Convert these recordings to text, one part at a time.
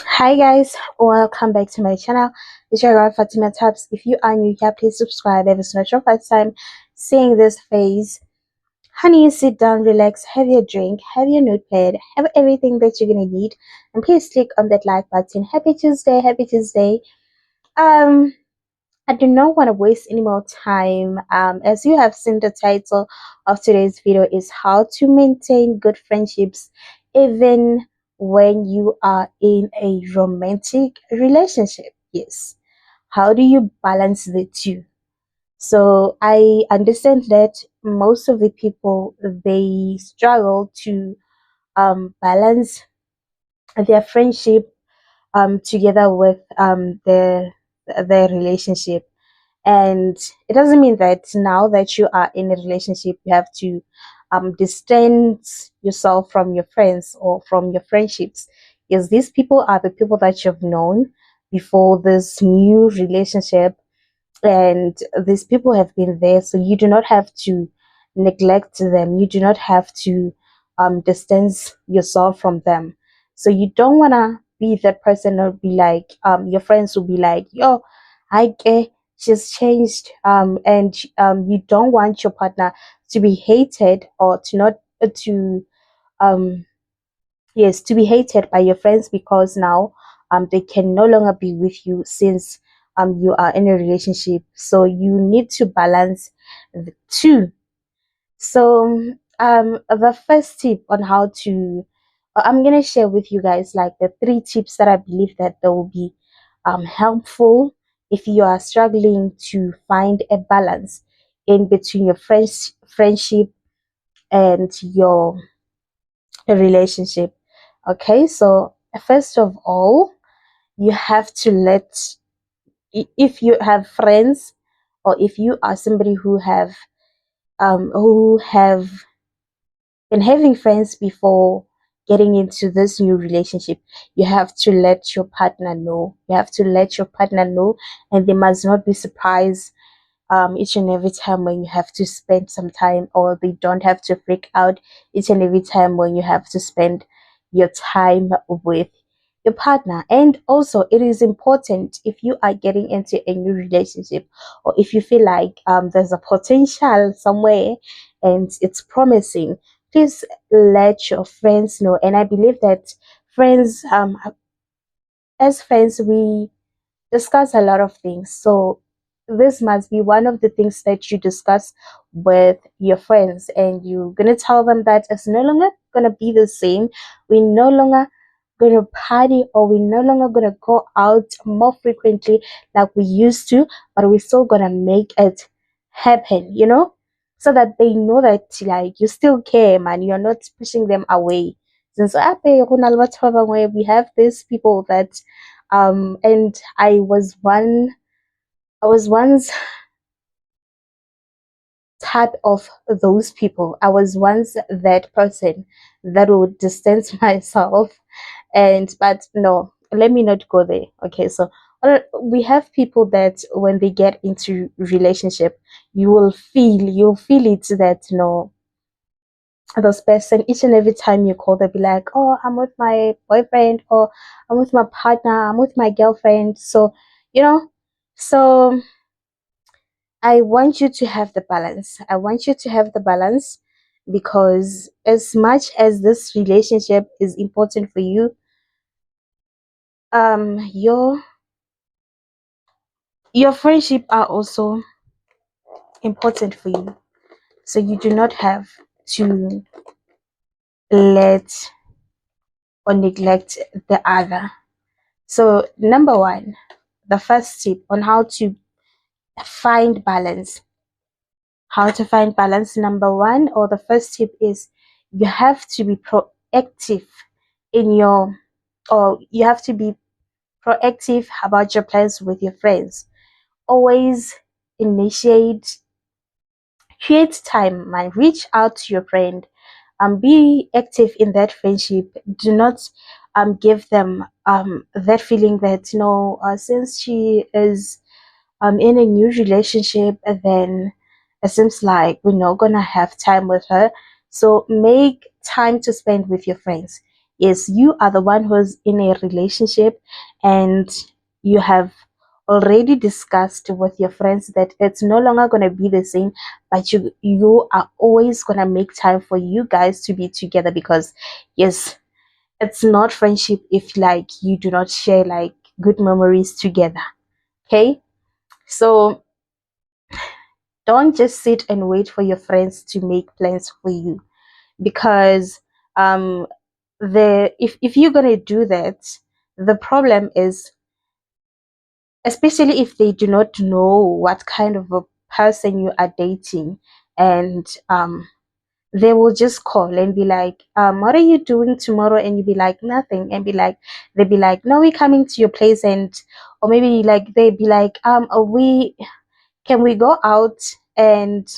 Hi guys, welcome back to my channel. It's your girl Fatima Tabs. If you are new here, please subscribe. If it's not your first time seeing this face, honey, sit down, relax, have your drink, have your notepad, have everything that you're gonna need, and please click on that like button. Happy Tuesday, happy Tuesday. Um, I do not want to waste any more time. As you have seen, the title of today's video is how to maintain good friendships even when you are in a romantic relationship. Yes. How do you balance the two? So I understand that most of the people they struggle to balance their friendship together with their relationship, and it doesn't mean that now that you are in a relationship you have to distance yourself from your friends or from your friendships, because these people are the people that you've known before this new relationship, and these people have been there, so you do not have to neglect them, you do not have to distance yourself from them. So you don't want to be that person or be like your friends will be like, yo, I get she's changed, and you don't want your partner to be hated or to not to um yes, to be hated by your friends because now they can no longer be with you since you are in a relationship. So you need to balance the two. So the first tip on how to I'm gonna share with you guys like the three tips that I believe that they will be helpful if you are struggling to find a balance in between your friendship and your relationship. Okay, so first of all, you have to if you have friends or if you are somebody who have been having friends before getting into this new relationship, you have to let your partner know. You have to let your partner know, and they must not be surprised each and every time when you have to spend some time, or they don't have to freak out each and every time when you have to spend your time with your partner. And also, it is important if you are getting into a new relationship, or if you feel like there's a potential somewhere and it's promising, please let your friends know. And I believe that friends, as friends, we discuss a lot of things. So this must be one of the things that you discuss with your friends, and you're gonna tell them that it's no longer gonna be the same. We're no longer gonna party, or we're no longer gonna go out more frequently like we used to, but we're still gonna make it happen, so that they know that like you still care, man. You're not pushing them away. Since we have these people that and I was once type of those people. I was once that person that would distance myself, and but no, let me not go there. Okay, so we have people that when they get into relationship, you'll feel it that no, this person, each and every time you call, they'll be like, oh, I'm with my boyfriend, or I'm with my partner, I'm with my girlfriend. So you know so I want you to have the balance. I want you to have the balance, because as much as this relationship is important for you, your friendship are also important for you. So you do not have to let or neglect the other. So number one, the first tip on find balance how to find balance, number one, or the first tip is you have to be proactive in your or you have to be proactive about your plans with your friends. Always initiate, create time, man. Reach out to your friend and be active in that friendship. Do not give them that feeling that since she is in a new relationship, then it seems like we're not gonna have time with her. So make time to spend with your friends. Yes, you are the one who's in a relationship, and you have already discussed with your friends that it's no longer going to be the same, but you are always going to make time for you guys to be together, because yes, it's not friendship if like you do not share like good memories together. Okay, so don't just sit and wait for your friends to make plans for you, because um if you're gonna do that, the problem is, especially if they do not know what kind of a person you are dating, and they will just call and be like, what are you doing tomorrow? And you be like, nothing. And be like, they'll be like, no, we're coming to your place. And or maybe like they'd be like, we can we go out? And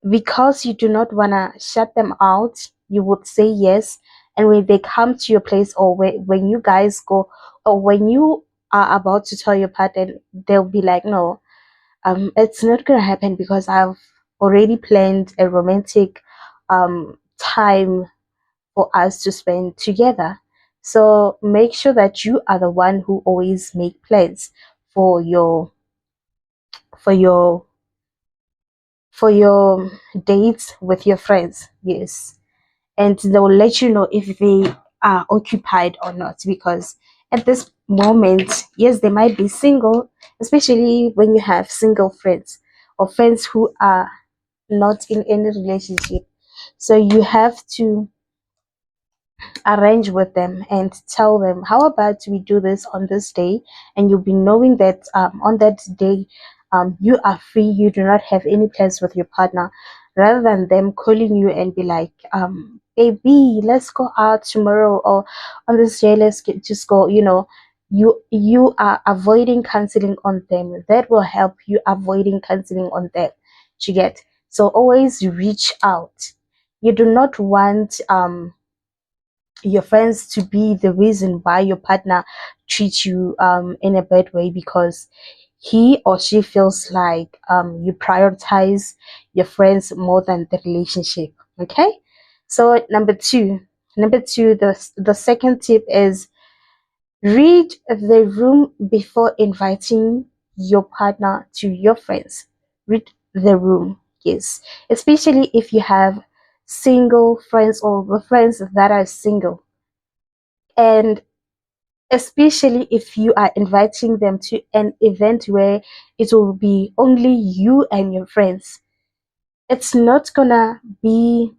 because you do not want to shut them out, you would say yes. And when they come to your place, or when you guys go, or when you are about to tell your partner, they'll be like, no, it's not gonna happen, because I've already planned a romantic time for us to spend together. So make sure that you are the one who always make plans for for your for your dates with your friends. Yes, and they will let you know if they are occupied or not, because at this moment, yes, they might be single, especially when you have single friends or friends who are not in any relationship. So you have to arrange with them and tell them, how about we do this on this day? And you'll be knowing that on that day, you are free, you do not have any plans with your partner, rather than them calling you and be like, baby, let's go out tomorrow, or on this day just go, you are avoiding canceling on them. That will help you avoiding canceling on them. You get? So always reach out. You do not want your friends to be the reason why your partner treats you in a bad way, because he or she feels like you prioritize your friends more than the relationship. Okay, so number two, the second tip is, read the room before inviting your partner to your friends. Read the room, yes, especially if you have single friends or friends that are single, and especially if you are inviting them to an event where it will be only you and your friends. It's not gonna be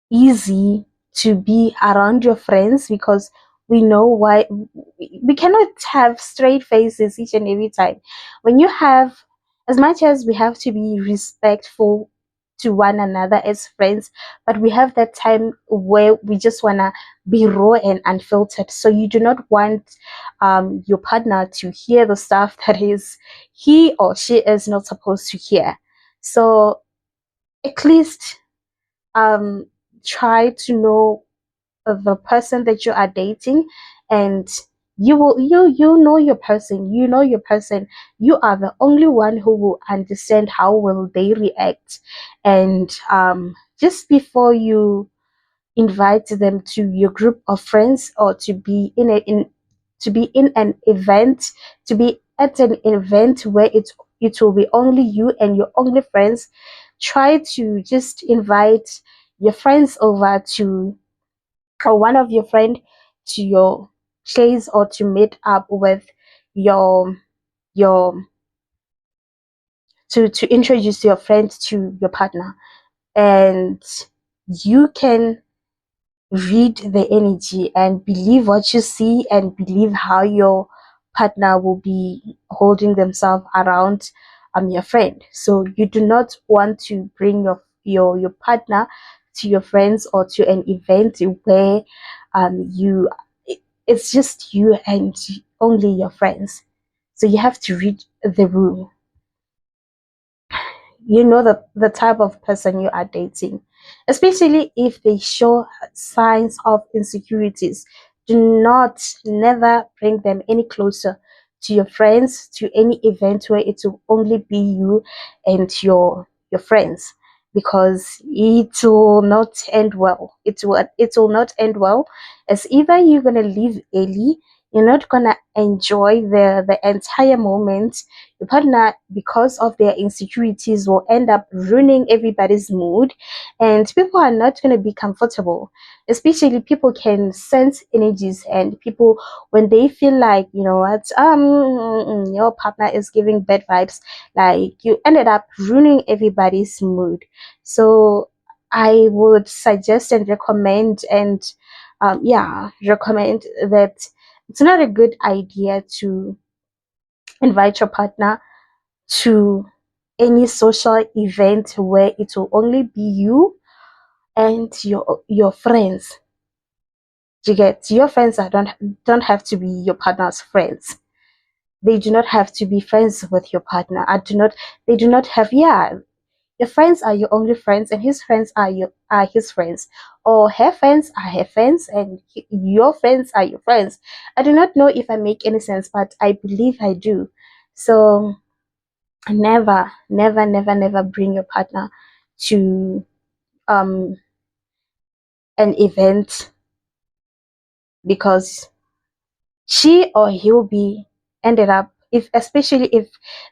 easy to be around your friends, because we know why. We cannot have straight faces each and every time. When you have, as much as we have to be respectful to one another as friends, but we have that time where we just want to be raw and unfiltered. So you do not want your partner to hear the stuff that is he or she is not supposed to hear. So at least um try to know the person that you are dating, and you know your person, you are the only one who will understand how will they react. And just before you invite them to your group of friends, or to be in an event, to be at an event where it will be only you and your only friends, try to just invite your friends over to, or one of your friend, to your place, or to meet up with your your to introduce your friend to your partner. And you can read the energy and believe what you see, and believe how your partner will be holding themselves around your friend. So you do not want to bring your partner to your friends, or to an event where you it's just you and only your friends. So you have to read the room. You know the type of person you are dating, especially if they show signs of insecurities. Do not never bring them any closer to your friends, to any event where it will only be you and your friends. because it will not end well. It will not end well. As either you're gonna leave early, you're not gonna enjoy the entire moment. Your partner, because of their insecurities, will end up ruining everybody's mood, and people are not gonna be comfortable. Especially people can sense energies, and people, when they feel like, you know what, your partner is giving bad vibes, like you ended up ruining everybody's mood. So I would suggest and recommend, and recommend that it's not a good idea to invite your partner to any social event where it will only be you and your friends. You get, your friends are don't have to be your partner's friends. They do not have to be friends with your partner. I do not They do not have, yeah, your friends are your only friends, and his friends are his friends, or her friends are her friends, and your friends are your friends. I do not know if I make any sense, but I believe I do. So never, never, never, never bring your partner to um an event, because she or he'll be ended up, if especially if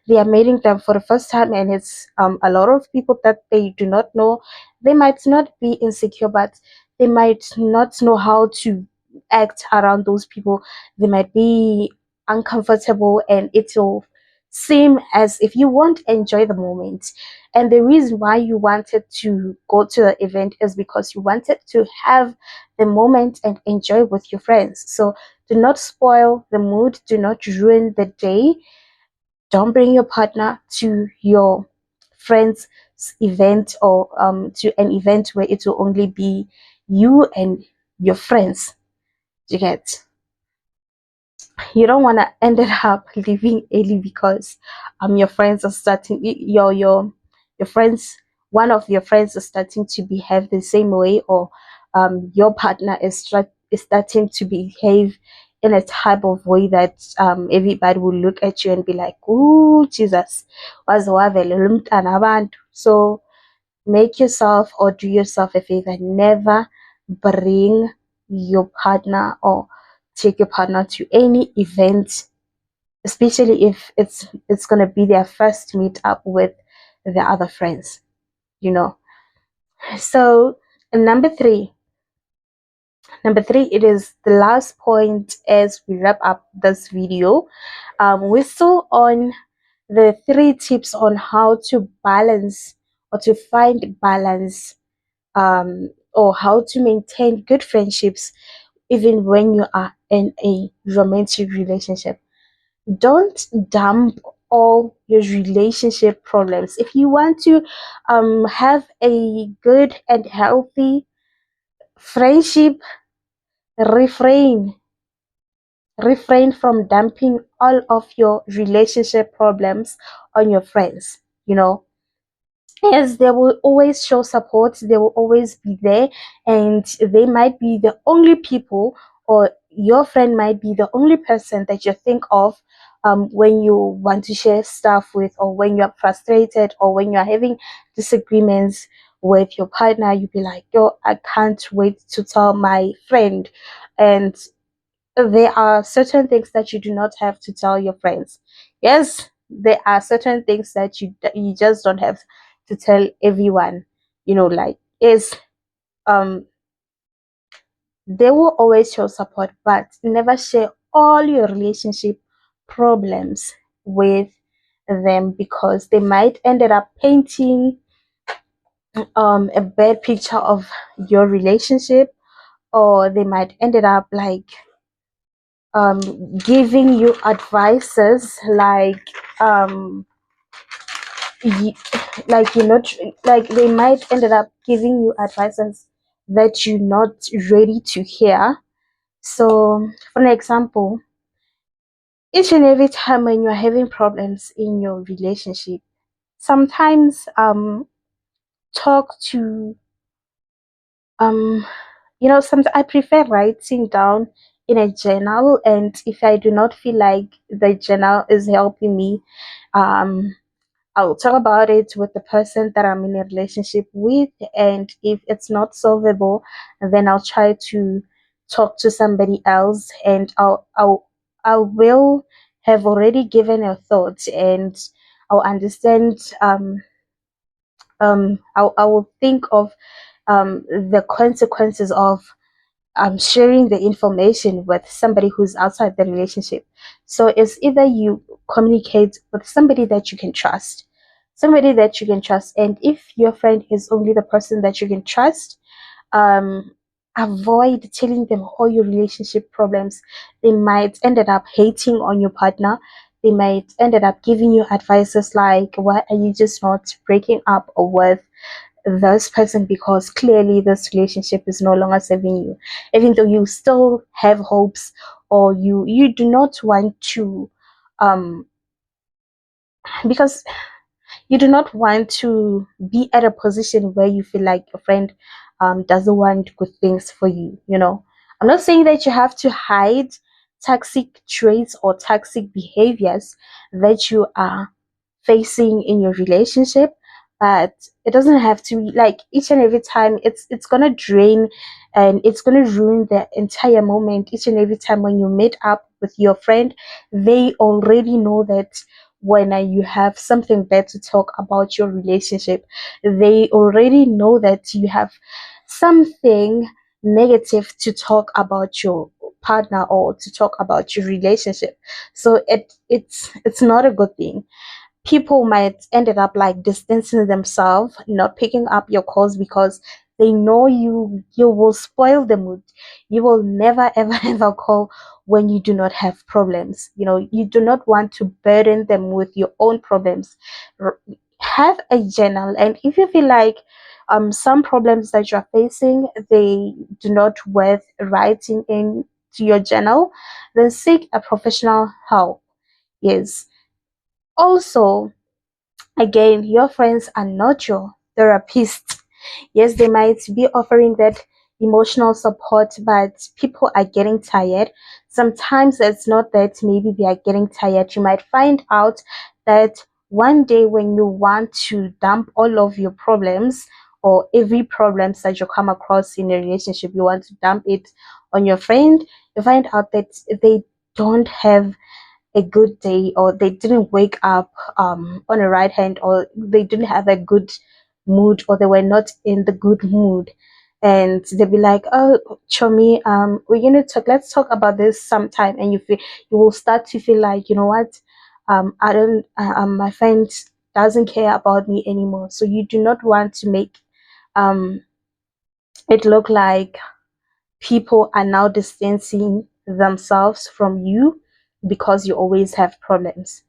they are meeting them for the first time, and it's a lot of people that they do not know. They might not be insecure, but they might not know how to act around those people. They might be uncomfortable, and it will seem as if you won't enjoy the moment. And the reason why you wanted to go to the event is because you wanted to have the moment and enjoy with your friends. So do not spoil the mood, do not ruin the day. Don't bring your partner to your friend's event, or to an event where it will only be you and your friends. You get, you don't want to end it up leaving early because your friends are starting, your friends, one of your friends is starting to behave the same way, or your partner is starting to behave in a type of way that everybody will look at you and be like, "Ooh, Jesus, was so make yourself, or do yourself a favor, never bring your partner or take your partner to any event, especially if it's gonna be their first meet up with the other friends, you know. So number three, it is the last point as we wrap up this video. We're still on the three tips on how to balance, or to find balance, or how to maintain good friendships even when you are in a romantic relationship. Don't dump all your relationship problems. If you want to have a good and healthy friendship, refrain from dumping all of your relationship problems on your friends, you know. Yes, they will always show support, they will always be there, and they might be the only people, or your friend might be the only person that you think of when you want to share stuff with, or when you're frustrated, or when you're having disagreements with your partner. You'll be like, yo, I can't wait to tell my friend. And there are certain things that you do not have to tell your friends. Yes, there are certain things that you just don't have to tell everyone. You know, like, is um they will always show support, but never share all your relationship problems with them, because they might ended up painting a bad picture of your relationship, or they might ended up like um giving you advices, like y- like you're not, like they might ended up giving you advices that you're not ready to hear. So for an example, each and every time when you're having problems in your relationship, sometimes talk to um sometimes I prefer writing down in a journal, and if I do not feel like the journal is helping me, um I'll talk about it with the person that I'm in a relationship with, and if it's not solvable, then I'll try to talk to somebody else, and I will have already given a thought, and I'll understand. I will think of the consequences of sharing the information with somebody who's outside the relationship. So it's either you communicate with somebody that you can trust, and if your friend is only the person that you can trust, um, avoid telling them all your relationship problems. They might ended up hating on your partner. They might ended up giving you advices like, "Why are you just not breaking up with this person, because clearly this relationship is no longer serving you, even though you still have hopes, or you do not want to um because you do not want to be at a position where you feel like your friend doesn't want good things for you. I'm not saying that you have to hide toxic traits or toxic behaviors that you are facing in your relationship, but it doesn't have to be like each and every time. It's gonna drain, and it's gonna ruin the entire moment. Each and every time when you meet up with your friend, they already know that when you have something bad to talk about your relationship, they already know that you have something negative to talk about your partner or to talk about your relationship. So it's not a good thing. People might ended up like distancing themselves, not picking up your calls, because they know you will spoil the mood. You will never ever ever call when you do not have problems. You do not want to burden them with your own problems. R- have a journal, and if you feel like some problems that you're facing, they do not worth writing in to your journal, then seek a professional help. Yes. Also, again, your friends are not your therapist. Yes, they might be offering that emotional support, but people are getting tired. Sometimes it's not that maybe they are getting tired. You might find out that one day when you want to dump all of your problems, or every problems that you come across in a relationship, you want to dump it on your friend, you find out that they don't have a good day, or they didn't wake up on a right hand, or they didn't have a good mood, or they were not in the good mood, and they'll be like, "Oh, Chomi, we're gonna talk, let's talk about this sometime," and you will start to feel like, you know what, I don't my friend doesn't care about me anymore. So you do not want to make um it look like people are now distancing themselves from you because you always have problems.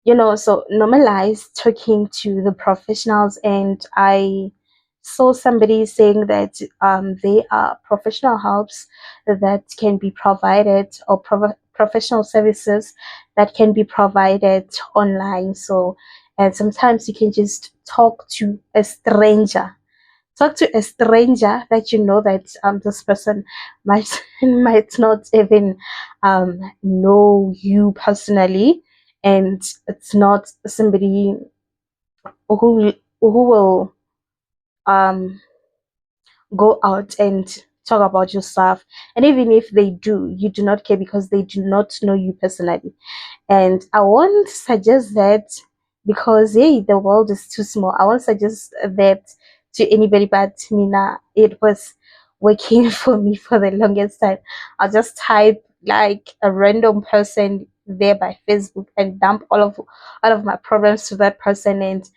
So normalize talking to the professionals. And I saw somebody saying that they are professional helps that can be provided, or professional services that can be provided online. So, and sometimes you can just talk to a stranger that you know that this person might might not even know you personally, and it's not somebody who will um go out and talk about your stuff. And even if they do, you do not care because they do not know you personally. And I won't suggest that, because hey, the world is too small. I won't suggest that to anybody, but Mina, it was working for me for the longest time. I'll just type like a random person there by Facebook and dump all of my problems to that person, and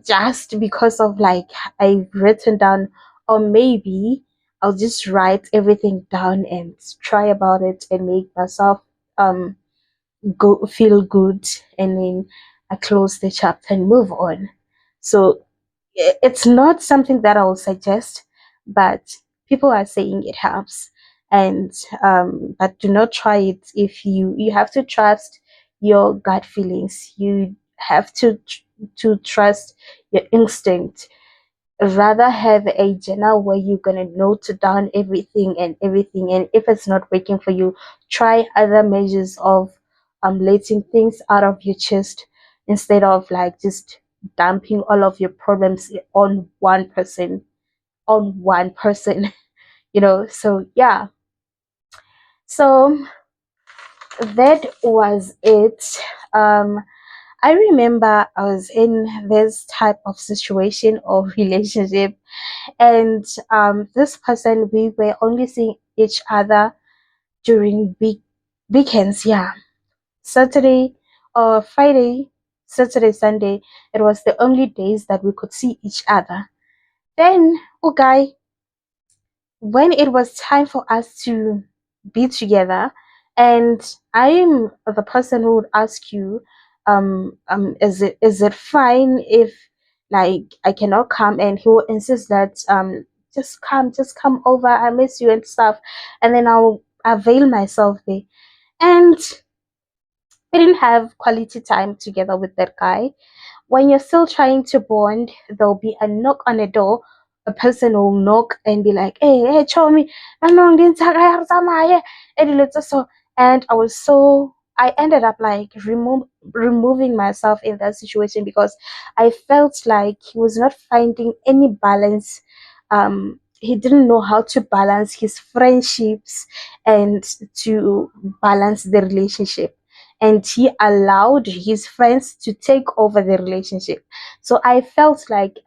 just because of like I've written down, or maybe I'll just write everything down and try about it and make myself um go feel good, and then I close the chapter and move on. So it's not something that I will suggest, but people are saying it helps. And but do not try it. If you have to trust your gut feelings. You have to trust your instinct. Rather have a journal where you're gonna note down everything and everything, and if it's not working for you, try other measures of letting things out of your chest. instead of like just dumping all of your problems on one person. So yeah. So that was it. I remember I was in this type of situation or relationship, and this person, we were only seeing each other during weekends. Yeah, Saturday or Friday, Saturday, Sunday. It was the only days that we could see each other. Then, okay, when it was time for us to be together, and I'm the person who would ask you, is it fine if like I cannot come, and he will insist that just come over, I miss you and stuff, and then I'll avail myself there. And we didn't have quality time together with that guy. When you're still trying to bond, there'll be a knock on the door. A person will knock and be like, "Hey, hey, show me." And so, and I ended up like removing myself in that situation because I felt like he was not finding any balance. He didn't know how to balance his friendships and to balance the relationship, and he allowed his friends to take over the relationship. So I felt like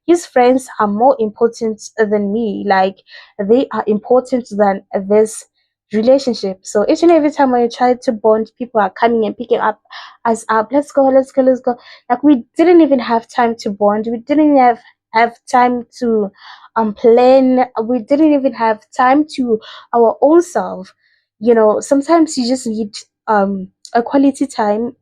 his friends are more important than me. Like they are important than this relationship. So each and every time when you try to bond, people are coming and picking up us up. Let's go, let's go, let's go. Like we didn't even have time to bond. We didn't have time to plan. We didn't even have time to our own self. Sometimes you just need a quality time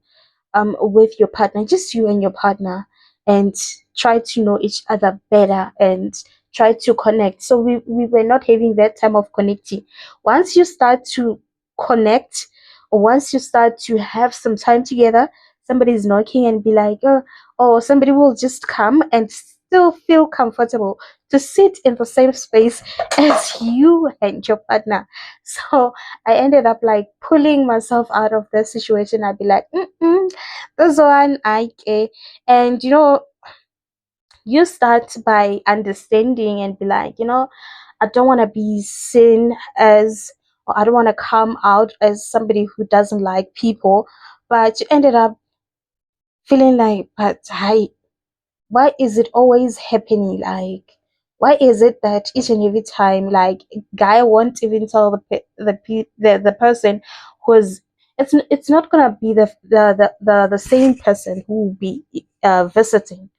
with your partner, just you and your partner, and try to know each other better and try to connect. So we were not having that time of connecting. Once you start to connect, or once you start to have some time together, somebody's knocking and be like, oh, or somebody will just come and still feel comfortable to sit in the same space as you and your partner. So I ended up like pulling myself out of the situation. I'd be like, this one I care. And you start by understanding and be like, I don't want to be seen as, or I don't want to come out as somebody who doesn't like people. But you ended up feeling like, but why is it always happening? Like, why is it that each and every time, like, guy won't even tell the person who's, it's not gonna be the same person who will be visiting,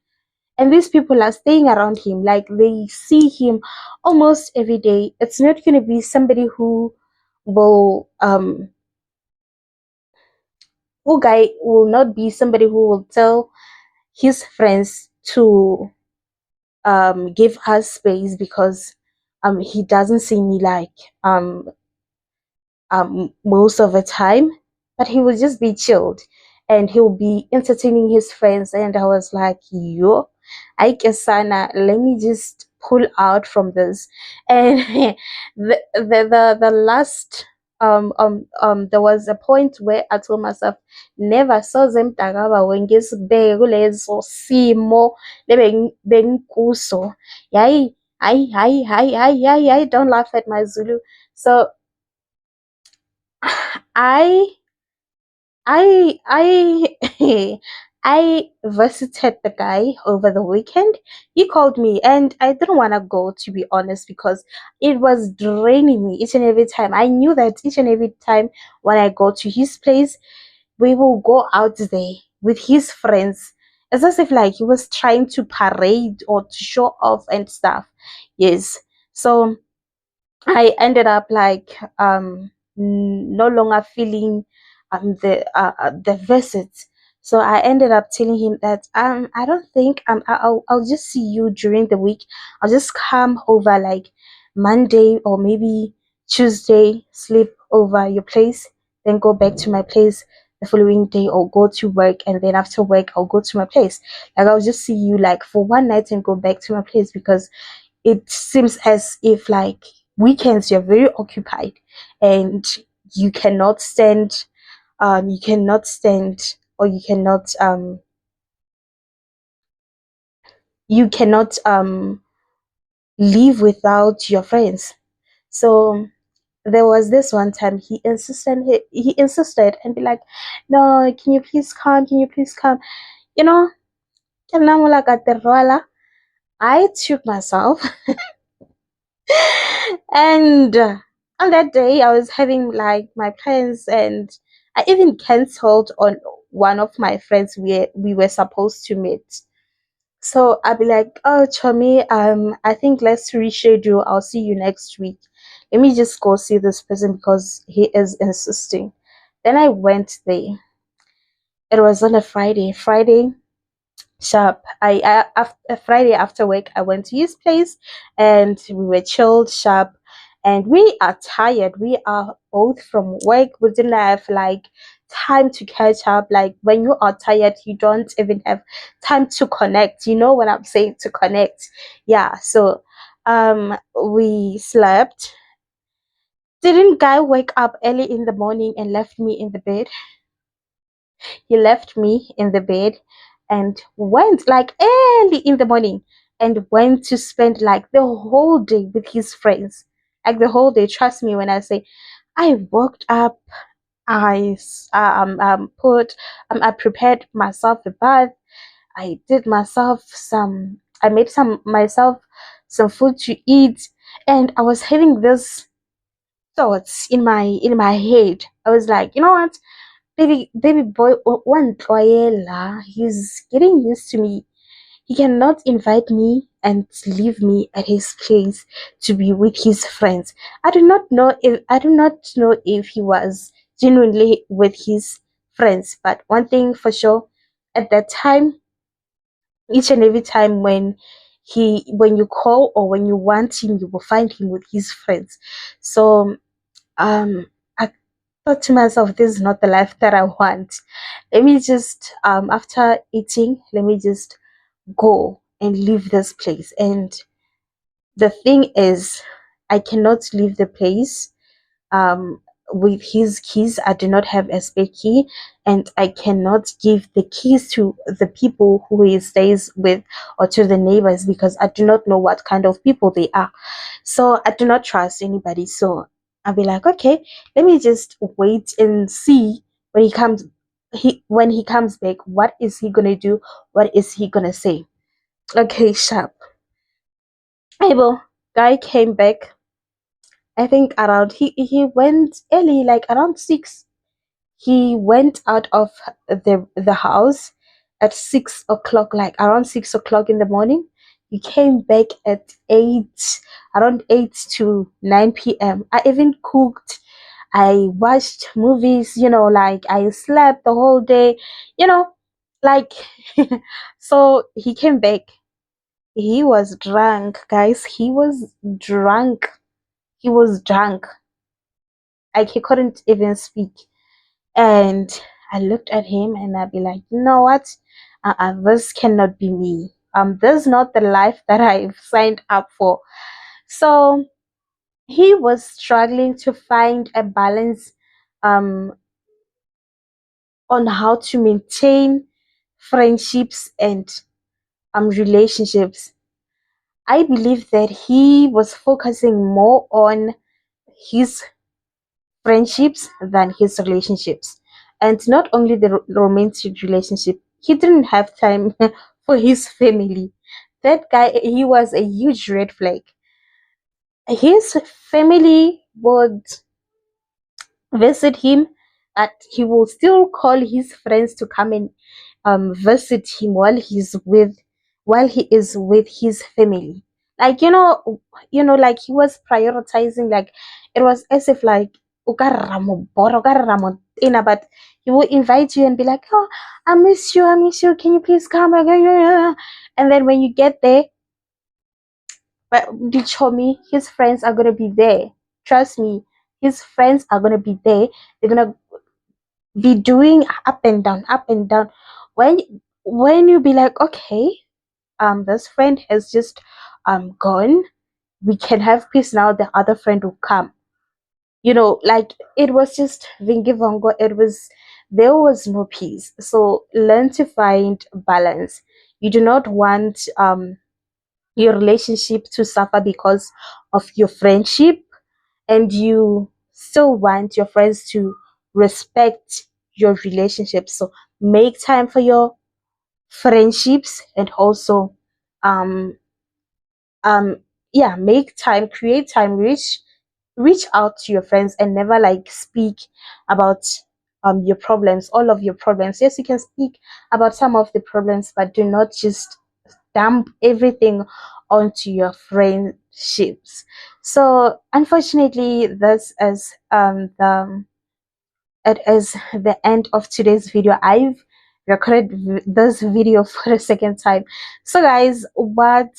and these people are staying around him, like they see him almost every day. It's not gonna be somebody will who guy will not be somebody who will tell his friends to give us space because he doesn't see me like um most of the time, but he will just be chilled and he'll be entertaining his friends. And I was like, yo, I guess Sana, let me just pull out from this. And the last there was a point where I told myself, never saw them tagaba when ngisibheke kulezo simo bengikuso. Yayi, I don't laugh at my Zulu. So I I I visited the guy over the weekend. He called me and I didn't want to go, to be honest, because it was draining me each and every time. I knew that each and every time when I go to his place, we will go out there with his friends. It's as if like he was trying to parade or to show off and stuff. Yes. So I ended up like no longer feeling the visits. So I ended up telling him that I don't think I'll just see you during the week. I'll just come over like Monday or maybe Tuesday, sleep over your place, then go back to my place the following day, or go to work, and then after work I'll go to my place. Like I'll just see you like for one night and go back to my place, because it seems as if like weekends you're very occupied and you cannot stand or you cannot live without your friends. So there was this one time he insisted and be like, no, can you please come, can you please come, you know. Ke nna mola ka terwala, I took myself and on that day I was having like my plans, and I even cancelled on one of my friends we were supposed to meet. So I'll be like, oh Chomi, I think let's reschedule, I'll see you next week. Let me just go see this person because he is insisting. Then I went there. It was on a Friday sharp. Friday after work, I went to his place, and we were chilled sharp. And we are tired. We are both from work. We didn't have like time to catch up. Like when you are tired, you don't even have time to connect. You know what I'm saying? To connect. Yeah. So we slept. Didn't guy wake up early in the morning and left me in the bed? He left me in the bed and went like early in the morning and went to spend like the whole day with his friends. Like the whole day. Trust me when I say I woke up, I prepared myself a bath. I made some myself some food to eat, and I was having this thoughts in my head. I was like, you know what? Baby boy, one Toyela, he's getting used to me. He cannot invite me and leave me at his place to be with his friends. I do not know if he was genuinely with his friends, but one thing for sure, at that time, each and every time when you call or when you want him, you will find him with his friends. So I thought to myself, this is not the life that I want. Let me just after eating, let me just go and leave this place. And the thing is, I cannot leave the place um with his keys. I do not have a spare key, and I cannot give the keys to the people who he stays with or to the neighbors because I do not know what kind of people they are. So I do not trust anybody. So I'll be like, okay, let me just wait and see when he comes back, what is he gonna do? What is he gonna say? Okay, sharp. Able guy came back. I think around he went early, like around 6. He went out of the house at 6 o'clock, like around 6 o'clock in the morning. He came back at 8, around 8 to 9 p.m. I even cooked. I watched movies, like I slept the whole day, you know, like so he came back. He was drunk, guys. He was drunk. He was drunk. Like he couldn't even speak. And I looked at him and I'd be like, you know what? This cannot be me. This is not the life that I've signed up for. So he was struggling to find a balance um, on how to maintain friendships and relationships. I believe that he was focusing more on his friendships than his relationships. And not only the romantic relationship, he didn't have time for his family. That guy, he was a huge red flag. His family would visit him, but he will still call his friends to come and visit him while he is with his family. Like like he was prioritizing. Like it was as if like "O ka rera mo bora, o ka rera mo tena," but he will invite you and be like, "Oh, I miss you, I miss you. Can you please come again?" And then when you get there, but did show me his friends are gonna be there. Trust me, his friends are gonna be there. They're gonna be doing up and down, up and down. When when you be like, okay, this friend has just gone. We can have peace now. The other friend will come. Like it was just Vingi Vongo. It was there was no peace. So learn to find balance. You do not want your relationship to suffer because of your friendship, and you still want your friends to respect your relationship. So make time for your friendships, and also um um yeah, make time, create time, reach out to your friends, and never like speak about your problems, all of your problems. Yes, you can speak about some of the problems, but do not just dump everything onto your friendships. So unfortunately, this is it is the end of today's video. I've recorded this video for the second time. So guys, what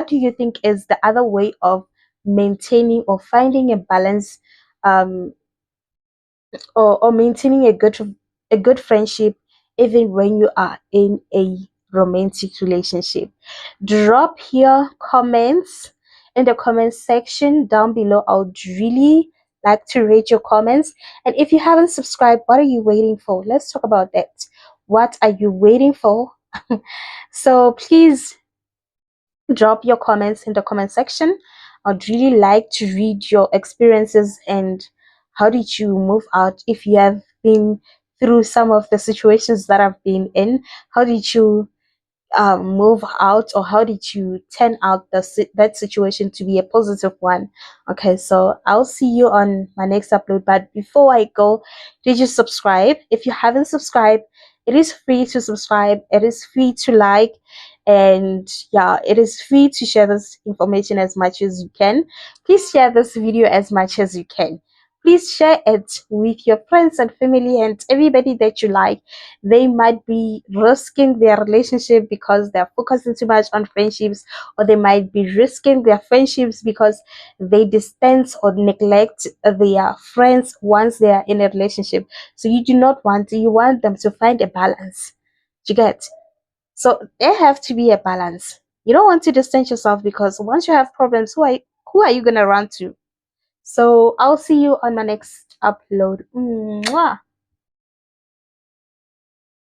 do you think is the other way of maintaining or finding a balance, um or maintaining a good friendship even when you are in a romantic relationship? Drop your comments in the comment section down below. I would really like to read your comments. And if you haven't subscribed, what are you waiting for? Let's talk about that. What are you waiting for? So please drop your comments in the comment section. I'd really like to read your experiences, and how did you move out if you have been through some of the situations that I've been in. How did you move out, or how did you turn out that situation to be a positive one? Okay, so I'll see you on my next upload, but before I go, did you subscribe? If you haven't subscribed, it is free to subscribe, it is free to like, and yeah, it is free to share this information as much as you can. Please share this video as much as you can. Please share it with your friends and family and everybody that you like. They might be risking their relationship because they're focusing too much on friendships, or they might be risking their friendships because they distance or neglect their friends once they are in a relationship. So you do not want to, you want them to find a balance. You get? So there have to be a balance. You don't want to distance yourself, because once you have problems, who are you gonna run to? So I'll see you on my next upload. Mwah.